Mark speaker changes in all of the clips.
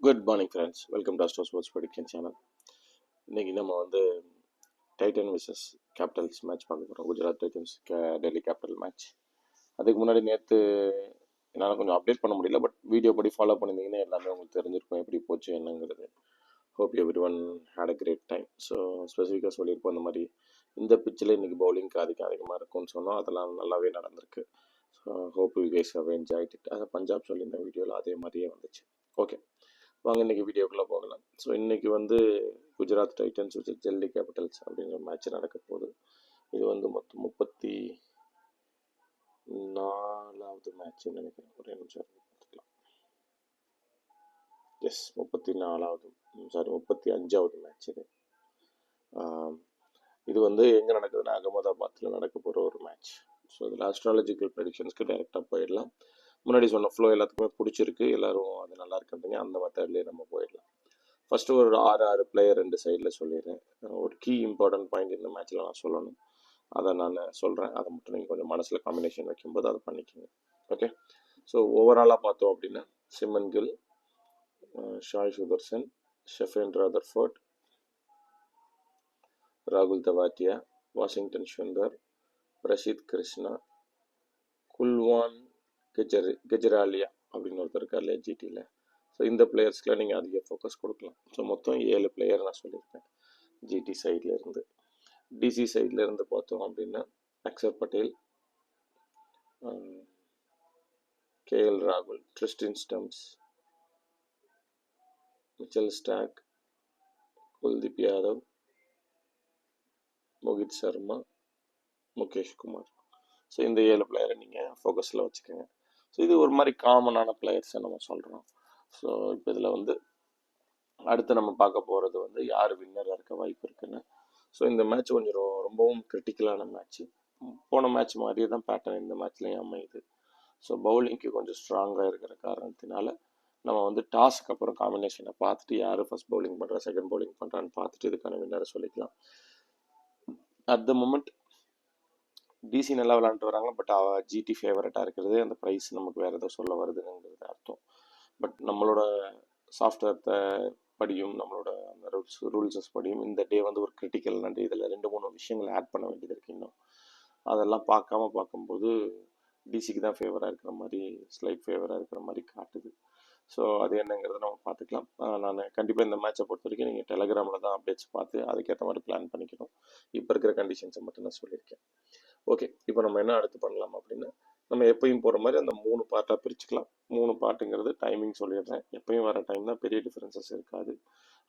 Speaker 1: Good morning friends, welcome to astro sports prediction channel. இன்றைக்கி நம்ம Titan versus Capitals match பார்க்க போகிறோம். Gujarat Titans Delhi capital match. அதுக்கு முன்னாடி நேற்று என்னால் கொஞ்சம் அப்டேட் பண்ண முடியல, பட் வீடியோ படி ஃபாலோ பண்ணியிருந்தீங்கன்னா எல்லாமே உங்களுக்கு தெரிஞ்சிருக்கும் எப்படி போச்சு என்னங்கிறது. Hope everyone had a great time. So ஸ்பெசிஃபிக்காக சொல்லியிருப்போம், இந்த மாதிரி இந்த பிச்சில் இன்றைக்கி பவுலிங்க்கு அதிகமாக இருக்கும்னு சொன்னோம். அதெல்லாம் நல்லாவே நடந்திருக்கு. So hope you guys have enjoyed it. அதை பஞ்சாப் சொல்லியிருந்த வீடியோவில் அதே மாதிரியே வந்துச்சு. ஓகே, வாங்க இன்றைக்கி வீடியோக்குள்ளே போகலாம். ஸோ இன்றைக்கி குஜராத் டைட்டன்ஸ் வச்சு டெல்லி கேபிட்டல்ஸ் அப்படிங்கிற மேட்ச் நடக்க போகுது. இது மொத்தம் 34வது மேட்ச்னு நினைக்கிறேன். ஒரே நிமிஷம் பார்த்துக்கலாம். எஸ், 35வது மேட்ச் இது. இது எங்கே நடக்குதுன்னா அகமதாபாத்தில் நடக்க போகிற ஒரு மேட்ச். ஸோ இதில் ஆஸ்ட்ராலஜிக்கல் ப்ரெடிக்ஷன்ஸ்க்கு டைரெக்டாக போயிடலாம். முன்னாடி சொன்ன ஃப்ளோ எல்லாத்துக்குமே பிடிச்சிருக்கு, எல்லோரும் அது நல்லா இருக்குன்றீங்க. அந்த மெத்தட்லேயே நம்ம போயிடலாம். ஃபஸ்ட்டு ஒரு 6 பிளேயர் 2 சைடில் சொல்லிடுறேன். ஒரு கீ இம்பார்ட்டன்ட் பாயிண்ட் இந்த மேட்ச்சில் நான் சொல்லணும், அதை நான் சொல்கிறேன். அதை மட்டும் நீங்கள் கொஞ்சம் மனசில் காம்பினேஷன் வைக்கும்போது அதை பண்ணிக்கோங்க. ஓகே, ஸோ ஓவராலாக பார்த்தோம் அப்படின்னா சிமன் கில், ஷாய் சுதர்சன், ஷெஃபன் ராதர்ஃபோர்ட், ராகுல் தவாட்டியா, வாஷிங்டன் சுந்தர், பிரசித் கிருஷ்ணா, குல்வான் கெஜ்ராலியா அப்படின்னு ஒருத்தர் இருக்கார் இல்லையா ஜிடியில். ஸோ இந்த பிளேயர்ஸ்க்குலாம் நீங்கள் அதிக ஃபோக்கஸ் கொடுக்கலாம். ஸோ மொத்தம் 7 பிளேயர் நான் சொல்லியிருக்கேன் ஜிடி சைடில் இருந்து. டிசி சைடில் இருந்து பார்த்தோம் அப்படின்னா அக்ஷர் பட்டேல், கேஎல் ராகுல், Tristan Stubbs, Mitchell Starc, Kuldeep Yadav, Mohit Sharma, Mukesh Kumar. So இந்த 7 பிளேயரை நீங்கள் ஃபோக்கஸில் வச்சுக்கோங்க. ஸோ இது ஒரு மாதிரி காமனான பிளேயர்ஸை நம்ம சொல்கிறோம். ஸோ இப்போ இதில் அடுத்து நம்ம பார்க்க போகிறது யார் வின்னராக இருக்க வாய்ப்பு இருக்குன்னு. ஸோ இந்த மேட்ச் கொஞ்சம் ரொம்பவும் கிரிட்டிக்கலான மேட்ச்சு. போன மேட்ச் மாதிரியே தான் பேட்டர்ன் இந்த மேட்ச்லேயும் அமையுது. ஸோ பவுலிங்க்கு கொஞ்சம் ஸ்ட்ராங்காக இருக்கிற காரணத்தினால நம்ம டாஸுக்கு அப்புறம் காம்பினேஷனை பார்த்துட்டு யார் ஃபர்ஸ்ட் பவுலிங் பண்ணுறா செகண்ட் பவுலிங் பண்ணுறான்னு பார்த்துட்டு இதுக்கான வின்னரை சொல்லிக்கலாம். அட் த மொமெண்ட் டிசி நல்லா விளாண்டுட்டு வராங்க, பட் ஜிடி ஃபேவரட்டாக இருக்கிறது அந்த ப்ரைஸ் நமக்கு வேறு ஏதோ சொல்ல வருதுங்கிறது அர்த்தம். பட் நம்மளோட சாஃப்ட்வேர் படியும் நம்மளோட அந்த ரூல்ஸஸ் படியும் இந்த டே ஒரு கிரிட்டிக்கல் நன்றி. இதில் 2-3 விஷயங்களை ஆட் பண்ண வேண்டியது இருக்கு. இன்னும் அதெல்லாம் பார்க்கும்போது டிசிக்கு தான் ஃபேவராக இருக்கிற மாதிரி, ஸ்லைட் ஃபேவராக இருக்கிற மாதிரி காட்டுது. ஸோ அது என்னங்கிறத நம்ம பார்த்துக்கலாம். நான் கண்டிப்பாக இந்த மேட்சை பொறுத்த வரைக்கும் நீங்கள் டெலகிராமில் தான் அப்டேட்ஸ் பார்த்து அதுக்கேற்ற மாதிரி பிளான் பண்ணிக்கணும். இப்போ இருக்கிற கண்டிஷன்ஸை மட்டும் நான் சொல்லியிருக்கேன். ஓகே, இப்போ நம்ம என்ன அடுத்து பண்ணலாம் அப்படின்னா, நம்ம எப்பயும் போகிற மாதிரி அந்த 3 பார்ட்டாக பிரிச்சுக்கலாம். 3 பார்ட்டுங்கிறது டைமிங் சொல்லிடுறேன். எப்பயும் வர டைம் தான், பெரிய டிஃப்ரென்சஸ் இருக்காது.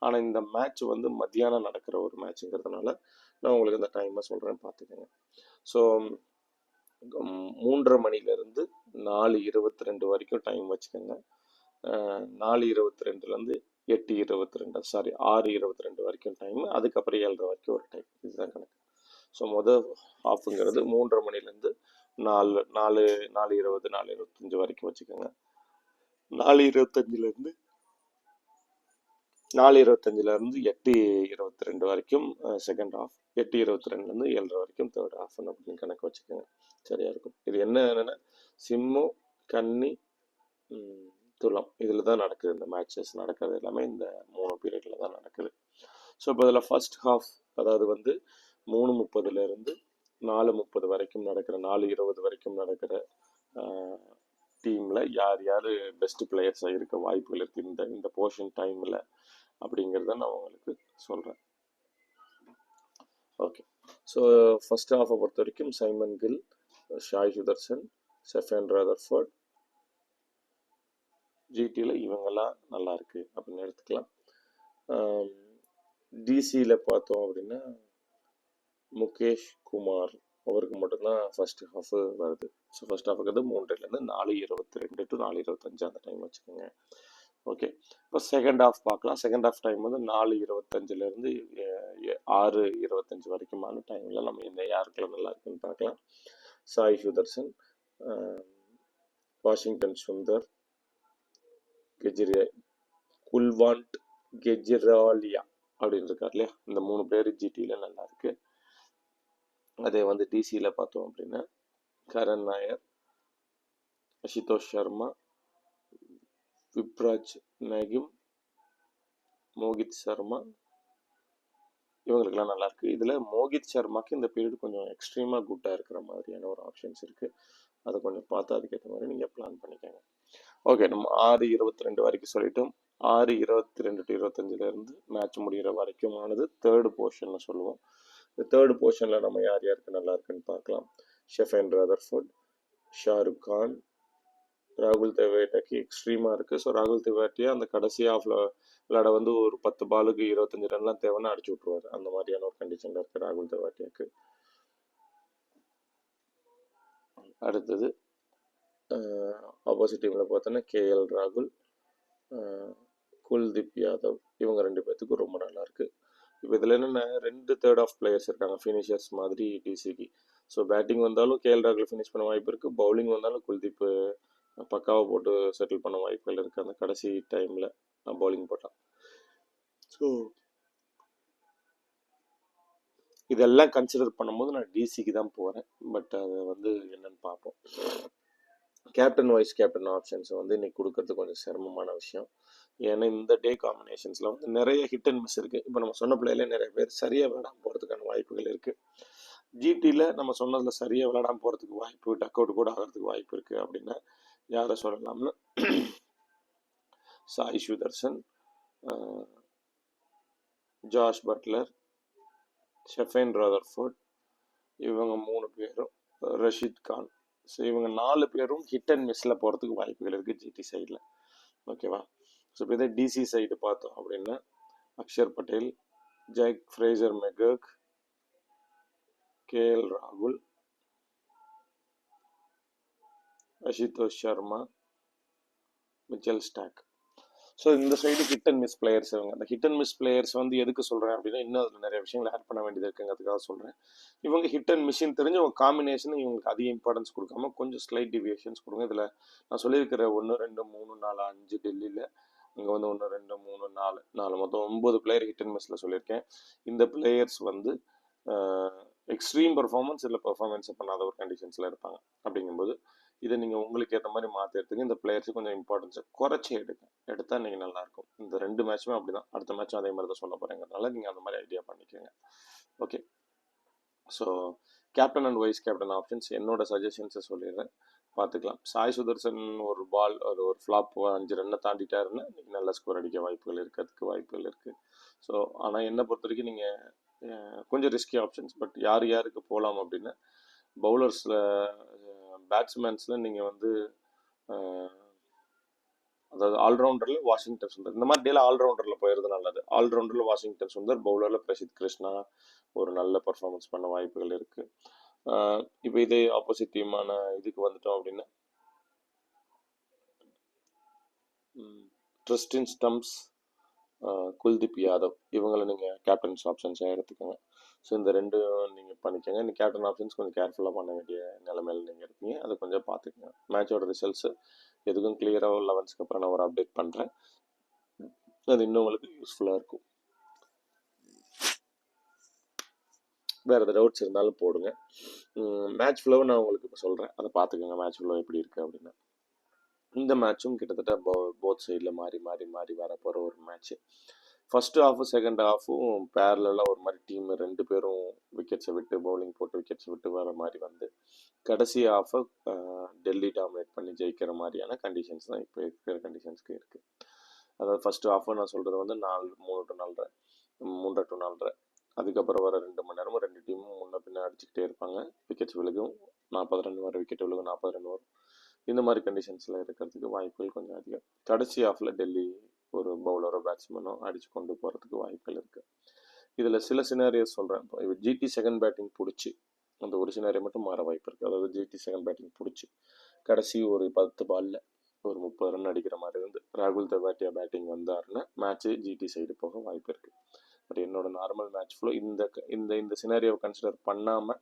Speaker 1: ஆனால் இந்த மேட்ச் மத்தியானம் நடக்கிற ஒரு மேட்ச்சுங்கிறதுனால நான் உங்களுக்கு அந்த டைமை சொல்கிறேன், பார்த்துக்கோங்க. ஸோ 3:30 மணிலேருந்து 4:22 வரைக்கும் டைம் வச்சுக்கோங்க. 4:22லேருந்து 8:22 6:22 வரைக்கும் டைம். அதுக்கப்புறம் 7:30 வரைக்கும் ஒரு டைம். இதுதான் கணக்கு. ஸோ ஹாஃபுங்கிறது 3:30 மணிலேருந்து 4:20 4:25 வரைக்கும் வச்சுக்கோங்க. 4:25லேருந்து 8:22 வரைக்கும் செகண்ட் ஹாஃப். 8:22லேருந்து 7:30 வரைக்கும் தேர்ட் ஹாஃப் அப்படின்னு கணக்கு வச்சுக்கோங்க, சரியாக இருக்கும். இது என்னன்னா சிம்மம், கன்னி, துலாம் இதில் தான் நடக்குது. இந்த மேட்சஸ் நடக்கிறது எல்லாமே இந்த 3 பீரியடில் தான் நடக்குது. ஸோ இப்போ இதில் ஃபர்ஸ்ட் ஹாஃப், அதாவது 3:30லேருந்து 4:30 வரைக்கும் நடக்கிற 4:20 வரைக்கும் நடக்கிற டீமில் யார் யார் பெஸ்ட் பிளேயர்ஸாக இருக்க வாய்ப்புகள் இருக்குது இந்த போர்ஷன் டைமில் அப்படிங்கிறத நான் உங்களுக்கு சொல்கிறேன். ஓகே, ஸோ ஃபர்ஸ்ட் ஹாஃபை பொறுத்த வரைக்கும் சைமன் கில், ஷாய் சுதர்சன், ஷெஃபன் ராதர்ஃபோர்ட், ஜிடியில் இவங்கெல்லாம் நல்லா இருக்குது அப்படின்னு எடுத்துக்கலாம். டிசியில் பார்த்தோம் அப்படின்னா முகேஷ் குமார், அவருக்கு மட்டும்தான் ஃபர்ஸ்ட் ஹாஃபு வருது. ஸோ ஃபர்ஸ்ட் ஹாஃபுக்கு 3:00லேருந்து 4:22 to 4:25 அந்த டைம் வச்சுக்கோங்க. ஓகே, இப்போ செகண்ட் ஹாஃப் பார்க்கலாம். செகண்ட் ஹாஃப் டைம் 4:25லேருந்து 6:25 வரைக்குமான டைமில் நம்ம இந்த யாருக்கெல்லாம் நல்லா இருக்குன்னு பார்க்கலாம். சாய் சுதர்சன், வாஷிங்டன் சுந்தர், குல்வாண்ட் கெஜ்ராலியா அப்படின்னு இருக்கார் இல்லையா, இந்த 3 பேர் ஜிடியில் நல்லா இருக்கு. அதே டிசியில் பார்த்தோம் அப்படின்னா கரண் நாயர், அசுதோஷ் சர்மா, விப்ராஜ் நகிம், மோகித் சர்மா இவங்களுக்கெல்லாம் நல்லாயிருக்கு. இதில் மோகித் சர்மாக்கு இந்த பீரியட் கொஞ்சம் எக்ஸ்ட்ரீமாக குட்டாக இருக்கிற மாதிரியான ஒரு ஆப்ஷன்ஸ் இருக்குது. அதை கொஞ்சம் பார்த்து அதுக்கேற்ற மாதிரி நீங்கள் பிளான் பண்ணிக்கோங்க. ஓகே, நம்ம 6:22 வரைக்கும் சொல்லிட்டோம். 6:22 to 25 மேட்ச் முடிகிற வரைக்கும் ஆனது தேர்டு போர்ஷன் சொல்லுவோம். இந்த தேர்டு போர்ஷனில் நம்ம யார் யாருக்கு நல்லா இருக்குன்னு பார்க்கலாம். ஷெஃபன் ரதர்ஃபோர்ட், ஷாருக் கான், ராகுல் தெவேட்டாக்கு எக்ஸ்ட்ரீமாக இருக்குது. ஸோ ராகுல் தெவேட்டியா அந்த கடைசி ஆஃபில் விளையாட வந்து ஒரு 10 பாலுக்கு 25 ரன்லாம் தேவைன்னா அடிச்சு விட்ருவார். அந்த மாதிரியான ஒரு கண்டிஷனில் இருக்குது ராகுல் தெவேட்டியாக்கு. அடுத்தது ஆப்போசிட் டீமில் பார்த்தோன்னா கேஎல் ராகுல், குல்தீப் யாதவ், இவங்க 2 பேர்த்துக்கும் ரொம்ப நல்லா இருக்குது. இப்போ இதில் என்னென்ன 2 தேர்ட் ஆஃப் பிளேயர்ஸ் இருக்காங்க ஃபினிஷர்ஸ் மாதிரி டிசிக்கு. ஸோ பேட்டிங் வந்தாலும் கேஎல் ராகுல் ஃபினிஷ் பண்ண வாய்ப்பு இருக்குது. பவுலிங் வந்தாலும் குல்தீப் பக்காவை போட்டு செட்டில் பண்ண வாய்ப்புகள் இருக்குது அந்த கடைசி டைமில் பவுலிங் போட்டால். ஸோ இதெல்லாம் கன்சிடர் பண்ணும்போது நான் டிசிக்கு தான் போகிறேன். பட் அதை வந்து என்னன்னு பார்ப்போம். கேப்டன் வைஸ் கேப்டன் ஆப்ஷன்ஸ் வந்து இன்னைக்கு கொடுக்கறது கொஞ்சம் சிரமமான விஷயம். ஏன்னா இந்த டே காம்பினேஷன்ஸில் வந்து நிறைய ஹிட் அண்ட் மிஸ் இருக்குது. இப்போ நம்ம சொன்ன பிள்ளையில நிறைய பேர் சரியாக விளையாடாமல் போகிறதுக்கான வாய்ப்புகள் இருக்குது. ஜிடியில் நம்ம சொன்னதில் சரியாக விளையாடாமல் போகிறதுக்கு வாய்ப்பு, டக் அவுட் கூட ஆகிறதுக்கு வாய்ப்பு இருக்குது. அப்படின்னா யாரை சொல்லலாம்னு Sai Sudharsan, Jos Buttler, Sherfane Rutherford, இவங்க 3 பேரும், ரஷீத் கான். ஸோ இவங்க 4 பேரும் ஹிட் அண்ட் மிஸ்ஸில் போகிறதுக்கு வாய்ப்புகள் இருக்குது ஜிடி சைடில். ஓகேவா? ஸோ இப்போ இதே டிசி சைடு பார்த்தோம் அப்படின்னா Axar Patel, Jake Fraser McGurk, KL ராகுல், Ashutosh Sharma, Mitchell Starc. So இந்த side hit and miss players இவங்க. அந்த ஹிட் அண்ட் மிஸ் பிளேயர்ஸ் வந்து எதுக்கு சொல்கிறேன் அப்படின்னா இன்னும் அதில் நிறைய விஷயங்கள் ஆட் பண்ண வேண்டியது இருக்குங்கிறதுக்காக சொல்கிறேன். இவங்க ஹிட் அண்ட் மிஷின் தெரிஞ்ச ஒரு காம்பினேஷன் இவங்களுக்கு அதிக இம்பார்ட்டன்ஸ் கொடுக்காம கொஞ்சம் ஸ்லைட் டிவியேஷன்ஸ் கொடுங்க. இதில் நான் சொல்லியிருக்கிற 1, 2, 3, 4, 5 டெல்லியில், இங்கே வந்து 1, 2, 3, 4 மொத்தம் 9 பிளேயர் ஹிட் அண்ட் மிஸ்ஸில் சொல்லியிருக்கேன். இந்த பிளேயர்ஸ் வந்து எக்ஸ்ட்ரீம் பர்ஃபார்மன்ஸ் இல்லை பர்ஃபார்மன்ஸ் பண்ணாத ஒரு கண்டிஷன்ஸில் இருப்பாங்க. அப்படிங்கும்போது இதை நீங்கள் உங்களுக்கு ஏற்ற மாதிரி மாற்றி எடுத்துங்க. இந்த பிளேயர்ஸுக்கு கொஞ்சம் இம்பார்ட்டன்ஸை குறைச்சி எடுத்தால் நீங்கள் நல்லாயிருக்கும். இந்த 2 மேட்சுமே அப்படி தான். அடுத்த மேட்சும் அதே மாதிரி தான் சொல்ல போகிறேங்கிறதுனால நீங்கள் அந்த மாதிரி ஐடியா பண்ணிக்கோங்க. Okay, so captain and vice captain options என்னோட சஜஷன்ஸை சொல்லிடுறேன், பார்த்துக்கலாம். சாய் சுதர்சன் ஒரு பால் ஒரு ஃப்ளாப் 5 ரன்னை தாண்டிட்டாருன்னா இன்றைக்கி நல்ல ஸ்கோர் அடிக்க வாய்ப்புகள் இருக்கிறதுக்கு வாய்ப்புகள் இருக்குது. ஸோ ஆனால் என்னை பொறுத்த வரைக்கும் நீங்கள் கொஞ்சம் ரிஸ்கி ஆப்ஷன்ஸ். பட் யாருக்கு போகலாம் அப்படின்னா பவுலர்ஸில் பேட்ஸ்மேன்ஸில் நீங்கள் வந்து அதாவது ஆல்ரவுண்டரில் வாஷிங்டன் சுந்தர், இந்த மாதிரி டேல ஆல்ரவுண்டரில் போயிடுறது நல்லது. ஆல்ரவுண்டரில் வாஷிங்டன் சுந்தர், பவுலரில் பிரசித் கிருஷ்ணா ஒரு நல்ல பர்ஃபார்மன்ஸ் பண்ண வாய்ப்புகள் இருக்குது. இப்போ இதே ஆப்போசிட் டீமான இதுக்கு வந்துட்டோம் அப்படின்னா ட்ரிஸ்டன் ஸ்டம்ப்ஸ், குல்தீப் யாதவ், இவங்களை நீங்கள் கேப்டன்ஸ் ஆப்ஷன்ஸாக எடுத்துக்கோங்க. ஸோ இந்த 2 நீங்கள் பண்ணிக்கோங்க. இந்த கேப்டன் ஆப்ஷன்ஸ் கொஞ்சம் கேர்ஃபுல்லாக பண்ண வேண்டிய நிலைமையில் நீங்கள் இருக்கீங்க. அதை கொஞ்சம் பார்த்துக்கோங்க. மேட்சோட ரிசல்ட்ஸு எதுக்கும் கிளியராக 11க்கு அப்புறம் நான் ஒரு அப்டேட் பண்ணுறேன். அது இன்னும் உங்களுக்கு யூஸ்ஃபுல்லாக இருக்கும். வேறு எதாவது டவுட்ஸ் இருந்தாலும் போடுங்க. மேட்ச் ஃப்ளோ நான் உங்களுக்கு இப்போ சொல்கிறேன், அதை பார்த்துக்கோங்க. மேட்ச் ஃப்ளோ எப்படி இருக்குது அப்படின்னா இந்த மேட்சும் கிட்டத்தட்ட போத் சைடில் மாறி மாறி மாறி வரப்போகிற ஒரு மேட்ச்சு. ஃபர்ஸ்ட் ஹாஃபு செகண்ட் ஹாஃபும் பேரலாக ஒரு மாதிரி டீம் 2 பேரும் விக்கெட்ஸை விட்டு பவுலிங் போட்டு விக்கெட்ஸை விட்டு வர மாதிரி வந்து கடைசி ஹாஃபை டெல்லி டாமினேட் பண்ணி ஜெயிக்கிற மாதிரியான கண்டிஷன்ஸ் தான் இப்போ இருக்கிற கண்டிஷன்ஸ்க்கு இருக்குது. அதாவது ஃபர்ஸ்ட் ஹாஃபு நான் சொல்கிறது வந்து 3 to 4.5 3.5 to 4.5. அதுக்கப்புறம் வர 2 மணி நேரமும் 2 டீமும் முன்ன பின்ன அடிச்சுக்கிட்டே இருப்பாங்க. விக்கெட்ஸ் விழுகும், 40 ரன் வரும், விக்கெட் விழுகும், 40 ரன் வரும். இந்த மாதிரி கண்டிஷன்ஸில் இருக்கிறதுக்கு வாய்ப்புகள் கொஞ்சம் அதிகம். கடைசி ஹாஃபில் டெல்லி ஒரு பவுலரோ பேட்ஸ்மேனோ அடித்து கொண்டு போகிறதுக்கு வாய்ப்புகள் இருக்குது. இதில் சில சினாரியோஸ் சொல்கிறேன். இப்போ ஜிடி செகண்ட் பேட்டிங் பிடிச்சி அந்த ஒரு சினாரியோ மட்டும் மாற வாய்ப்பு இருக்குது. அதாவது ஜிடி செகண்ட் பேட்டிங் பிடிச்சி கடைசி ஒரு 10 பாலில் ஒரு 30 ரன் அடிக்கிற மாதிரி இருந்து ராகுல் தெவாட்டியா பேட்டிங் வந்தாருன்னா மேட்ச்சு ஜிடி சைடு போக வாய்ப்பு இருக்குது. பட் என்னோட நார்மல் மேட்ச் ஃப்ளோ இந்த சினாரியோவை கன்சிடர் பண்ணாமல்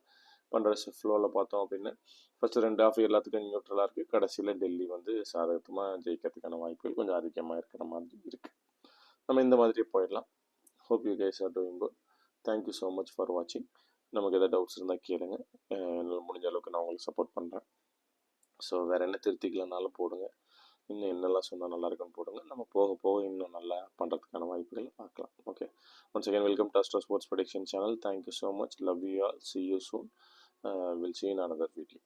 Speaker 1: பண்ணுற ஃப்ளோவில் பார்த்தோம் அப்படின்னா ஃபஸ்ட்டு 2 ஹாஃப் எல்லாத்துக்கும் நியூட்ரலாக இருக்குது. கடைசியில் டெல்லி வந்து சாதகமாக ஜெயிக்கிறதுக்கான வாய்ப்புகள் கொஞ்சம் அதிகமாக இருக்கிற மாதிரி இருக்குது. நம்ம இந்த மாதிரி போயிடலாம். Hope you guys are doing good. Thank you so much for வாட்சிங். நமக்கு எதாவது டவுட்ஸ் இருந்தால் கேளுங்க. என்னால் முடிஞ்ச அளவுக்கு நான் உங்களுக்கு சப்போர்ட் பண்ணுறேன். ஸோ வேறு என்ன திருத்திக்கலனாலும் போடுங்க. இன்னும் என்னெல்லாம் சொன்னால் நல்லா இருக்குன்னு போடுங்க. நம்ம போக போக இன்னும் நல்லா பண்ணுறதுக்கான வாய்ப்புகளை பார்க்கலாம். Okay, once again welcome to astro sports prediction channel. Thank you so much. Love you all. C you soon. We'll see you in another video.